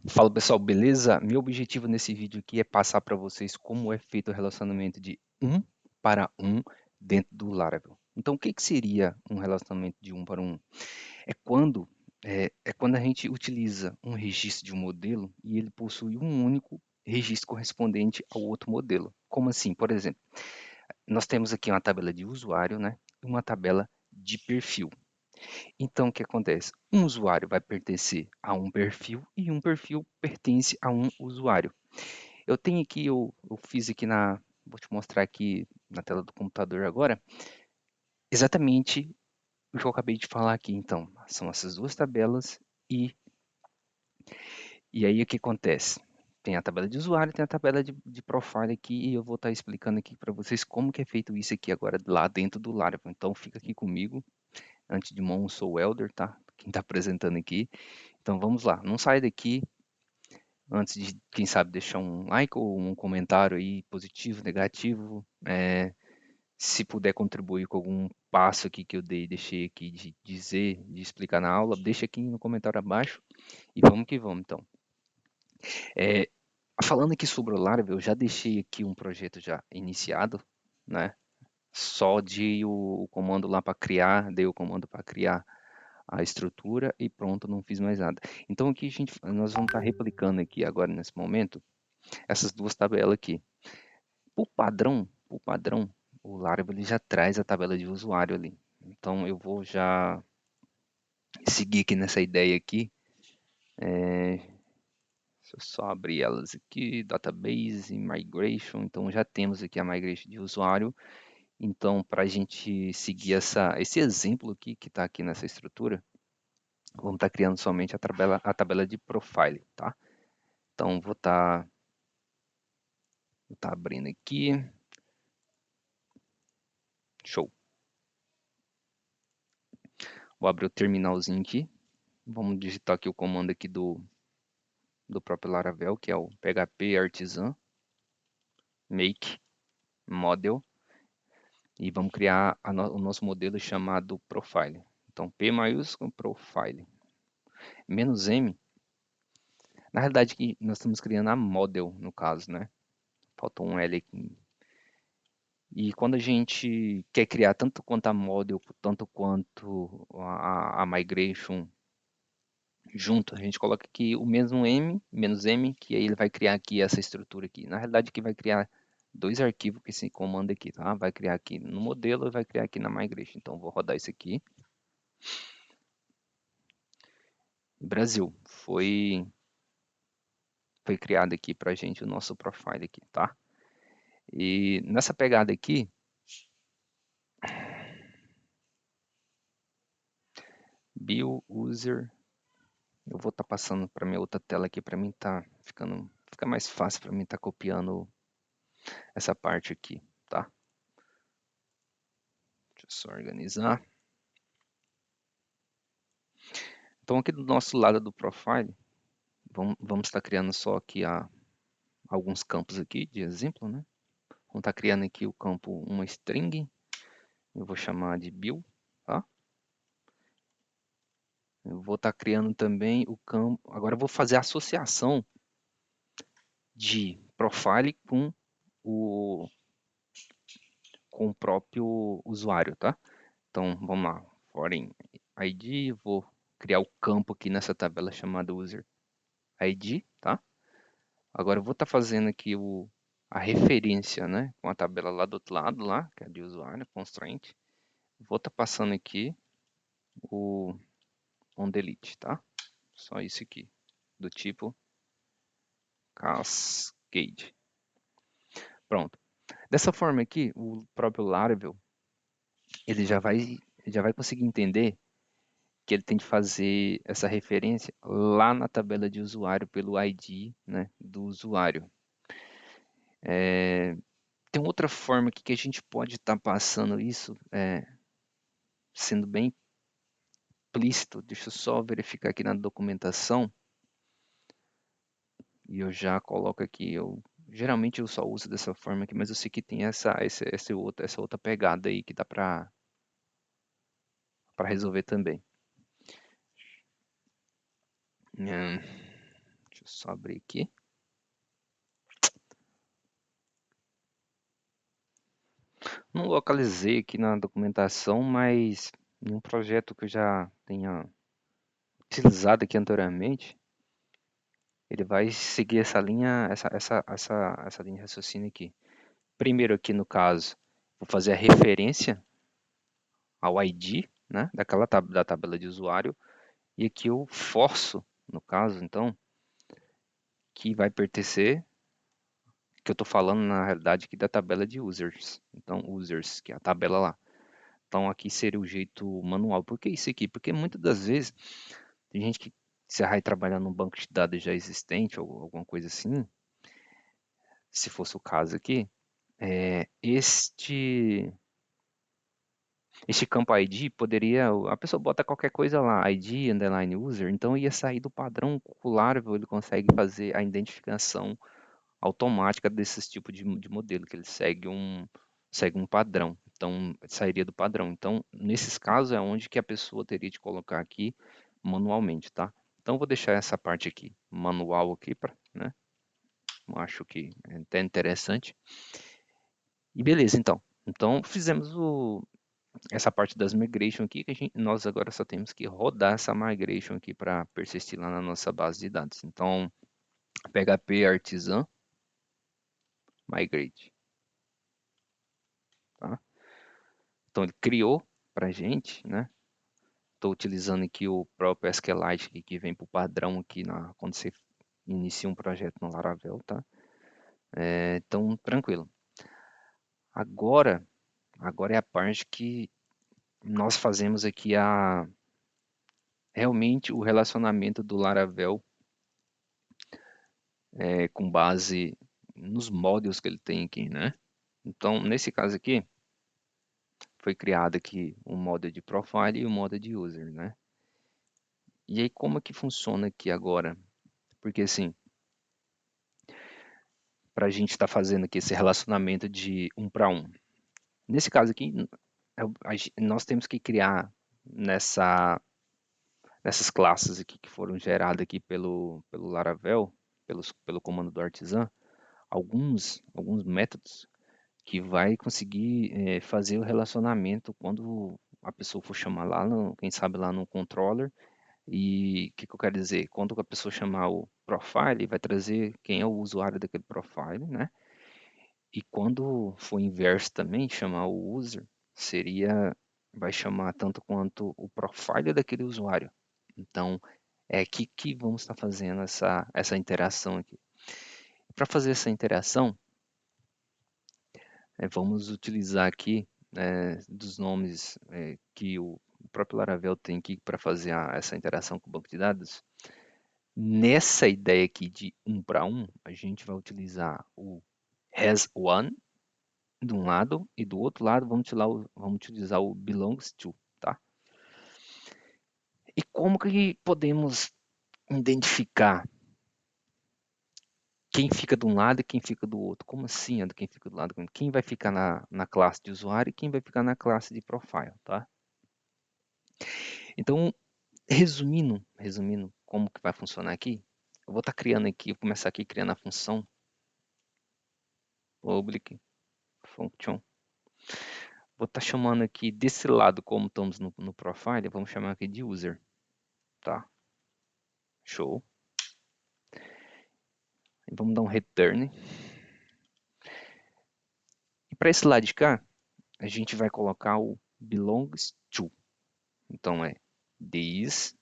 Fala pessoal, beleza? Meu objetivo nesse vídeo aqui é passar para vocês como é feito o relacionamento de um para um dentro do Laravel. Então, o que que seria um relacionamento de um para um? É quando é quando a gente utiliza um registro de um modelo e ele possui um único registro correspondente ao outro modelo. Como assim? Por exemplo, nós temos aqui uma tabela de usuário, né? E uma tabela de perfil. Então, o que acontece? Um usuário vai pertencer a um perfil e um perfil pertence a um usuário. Eu tenho aqui, eu fiz aqui vou te mostrar aqui na tela do computador agora, exatamente o que eu acabei de falar aqui. Então, são essas duas tabelas e, e aí o que acontece? Tem a tabela de usuário, tem a tabela de profile aqui e eu vou estar explicando aqui para vocês como que é feito isso aqui agora lá dentro do Laravel. Então, fica aqui comigo. Antes de mão, sou o Elder, tá? Quem está apresentando aqui. Então vamos lá, não sai daqui antes de, quem sabe, deixar um like ou um comentário aí positivo, negativo. Se puder contribuir com algum passo aqui que eu deixei aqui de dizer, de explicar na aula, deixa aqui no comentário abaixo e vamos que vamos então. É, falando aqui sobre o Laravel, eu já deixei aqui um projeto já iniciado, né? Só de o comando lá para criar, dei o comando para criar a estrutura e pronto, não fiz mais nada. Então aqui nós vamos estar replicando aqui agora nesse momento essas duas tabelas aqui. Por padrão, o Laravel ele já traz a tabela de usuário ali. Então eu vou já seguir aqui nessa ideia aqui. Deixa eu só abrir elas aqui, database, migration. Então já temos aqui a migration de usuário. Então para a gente seguir esse exemplo aqui que está aqui nessa estrutura, vamos estar criando somente a tabela de profile, tá? Então vou estar abrindo aqui. Show. Vou abrir o terminalzinho aqui. Vamos digitar aqui o comando aqui do próprio Laravel, que é o PHP Artisan make model. E vamos criar o nosso modelo chamado profile. Então, P maiúsculo, profile. Menos M, na realidade que nós estamos criando a model, no caso, né? Falta um L aqui. E quando a gente quer criar tanto quanto a model, tanto quanto a migration junto, a gente coloca aqui o mesmo M, menos M, que aí ele vai criar aqui essa estrutura aqui. Na realidade, que vai criar dois arquivos com esse comando aqui, tá? Vai criar aqui no modelo e vai criar aqui na migration. Então, vou rodar isso aqui. Brasil, foi criado aqui pra gente o nosso profile aqui, tá? E nessa pegada aqui, Bio User, eu vou estar passando para minha outra tela aqui para mim fica mais fácil para mim estar copiando essa parte aqui, tá? Deixa eu só organizar. Então aqui do nosso lado do profile, vamos estar criando só aqui alguns campos aqui de exemplo, né? Vamos estar criando aqui o campo uma string, eu vou chamar de Bill, tá? Eu vou estar criando também o campo, agora eu vou fazer a associação de profile o, com o próprio usuário, tá? Então vamos lá, foreign ID, vou criar o campo aqui nessa tabela chamada user ID, tá? Agora eu vou estar fazendo aqui a referência, né, com a tabela lá do outro lado, lá, que é de usuário, constraint. Vou estar passando aqui o onDelete, tá? Só isso aqui, do tipo cascade. Pronto. Dessa forma aqui, o próprio Laravel, ele já vai conseguir entender que ele tem que fazer essa referência lá na tabela de usuário pelo ID, né, do usuário. Tem outra forma aqui que a gente pode estar passando isso, sendo bem explícito. Deixa eu só verificar aqui na documentação e eu já coloco aqui. Geralmente eu só uso dessa forma aqui, mas eu sei que tem essa outra pegada aí que dá para resolver também. Deixa só abrir aqui. Não localizei aqui na documentação, mas em um projeto que eu já tenha utilizado aqui anteriormente, ele vai seguir essa linha, essa linha de raciocínio aqui. Primeiro aqui no caso, vou fazer a referência ao ID, né, da tabela de usuário, e aqui eu forço, no caso, então, que vai pertencer, que eu estou falando na realidade aqui da tabela de users. Então, users, que é a tabela lá. Então, aqui seria o jeito manual. Por que isso aqui? Porque muitas das vezes tem gente que se vai trabalhar num banco de dados já existente ou alguma coisa assim, se fosse o caso aqui, este campo ID poderia, a pessoa bota qualquer coisa lá, ID, underline user, então ia sair do padrão que o Laravel, ele consegue fazer a identificação automática desses tipos de modelo, que ele segue um padrão, então sairia do padrão. Então, nesses casos é onde que a pessoa teria de colocar aqui manualmente, tá? Então, eu vou deixar essa parte aqui, manual aqui, né? Eu acho que é até interessante. E beleza, então. Então, fizemos essa parte das migration aqui, que nós agora só temos que rodar essa migration aqui para persistir lá na nossa base de dados. Então, PHP artisan migrate, tá? Então, ele criou para a gente, né? Estou utilizando aqui o próprio SQLite que vem para o padrão aqui quando você inicia um projeto no Laravel, tá? Então, tranquilo. Agora é a parte que nós fazemos aqui realmente o relacionamento do Laravel com base nos modules que ele tem aqui, né? Então, nesse caso aqui, foi criado aqui um model de profile e um model de user, né? E aí, como é que funciona aqui agora? Porque assim, para a gente estar fazendo aqui esse relacionamento de um para um. Nesse caso aqui, nós temos que criar nessas classes aqui que foram geradas aqui pelo Laravel, pelo comando do artisan, alguns métodos que vai conseguir fazer o relacionamento quando a pessoa for chamar lá, quem sabe lá no controller. E o que eu quero dizer? Quando a pessoa chamar o profile, vai trazer quem é o usuário daquele profile, né? E quando for inverso também, chamar o user, vai chamar tanto quanto o profile daquele usuário. Então, é aqui que vamos estar fazendo essa interação aqui. Para fazer essa interação, vamos utilizar aqui dos nomes que o próprio Laravel tem aqui para fazer essa interação com o banco de dados. Nessa ideia aqui de um para um, a gente vai utilizar o has one de um lado e do outro lado vamos utilizar o belongs to, tá? E como que podemos identificar quem fica de um lado e quem fica do outro? Como assim é do quem fica do lado? Quem vai ficar na classe de usuário e quem vai ficar na classe de profile, tá? Então, resumindo como que vai funcionar aqui, eu vou estar criando aqui, vou começar aqui criando a função public function. Vou estar chamando aqui desse lado, como estamos no profile, vamos chamar aqui de user, tá? Show. E vamos dar um return. E para esse lado de cá, a gente vai colocar o belongs to. Então é this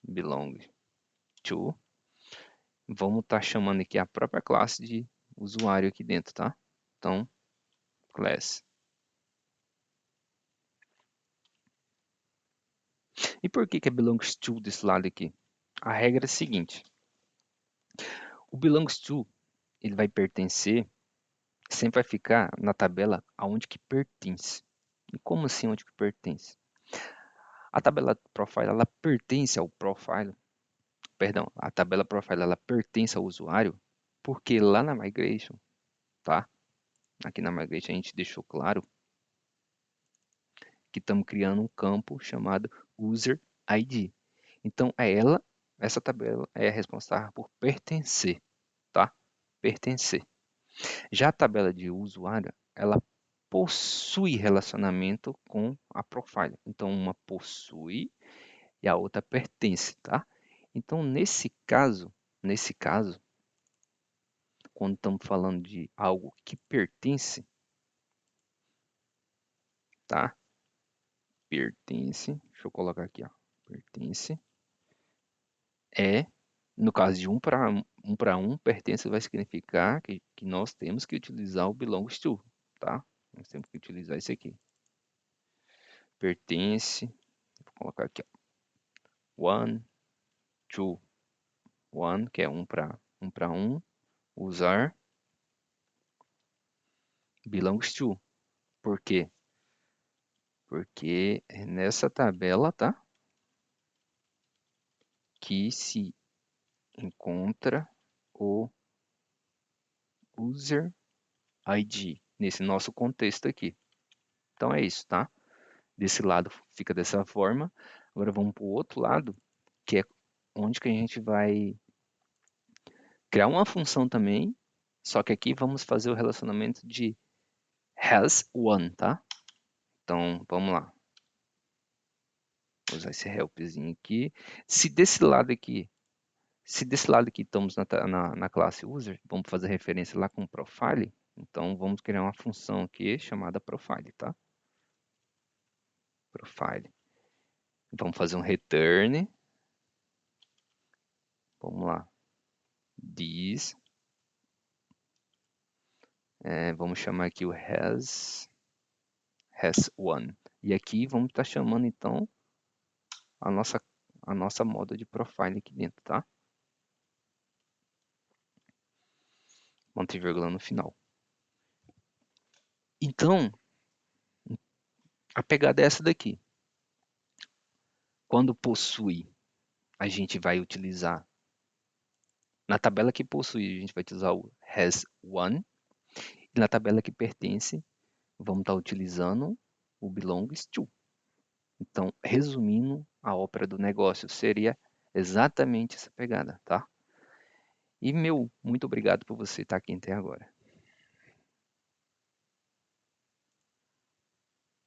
belongs to. Vamos estar chamando aqui a própria classe de usuário aqui dentro, tá? Então, class. E por que é belongs to desse lado aqui? A regra é a seguinte. O belongs to, ele vai pertencer, sempre vai ficar na tabela aonde que pertence. E como assim onde que pertence? A tabela profile, ela pertence ao profile, perdão, a tabela profile, ela pertence ao usuário, porque lá na migration, tá? Aqui na migration a gente deixou claro que estamos criando um campo chamado user ID. Então é ela essa tabela é responsável por pertencer, tá? Pertencer. Já a tabela de usuário, ela possui relacionamento com a profile. Então, uma possui e a outra pertence, tá? Então, nesse caso, quando estamos falando de algo que pertence, tá? Pertence, deixa eu colocar aqui, ó. Pertence no caso de um para um, pertence vai significar que nós temos que utilizar o belongs to, tá? Nós temos que utilizar isso aqui. Pertence, vou colocar aqui, ó. One, two, one, que é um para um, usar belongs to. Por quê? Porque é nessa tabela, tá? Que se encontra o user ID, nesse nosso contexto aqui. Então é isso, tá? Desse lado fica dessa forma. Agora vamos para o outro lado, que é onde que a gente vai criar uma função também, só que aqui vamos fazer o relacionamento de has one, tá? Então, vamos lá. Vou usar esse helpzinho aqui. Se desse lado aqui estamos na classe user, vamos fazer referência lá com profile, então vamos criar uma função aqui chamada profile, tá? Profile. Vamos fazer um return. Vamos lá. This. Vamos chamar aqui o has one. E aqui vamos estar chamando então a nossa moda de profile aqui dentro, tá? Ponto vírgula no final. Então, a pegada é essa daqui. Quando possui, a gente vai utilizar, na tabela que possui, a gente vai utilizar o has one, e na tabela que pertence, vamos estar utilizando o belongs to. Então, resumindo, a ópera do negócio seria exatamente essa pegada, tá? E muito obrigado por você estar aqui até agora.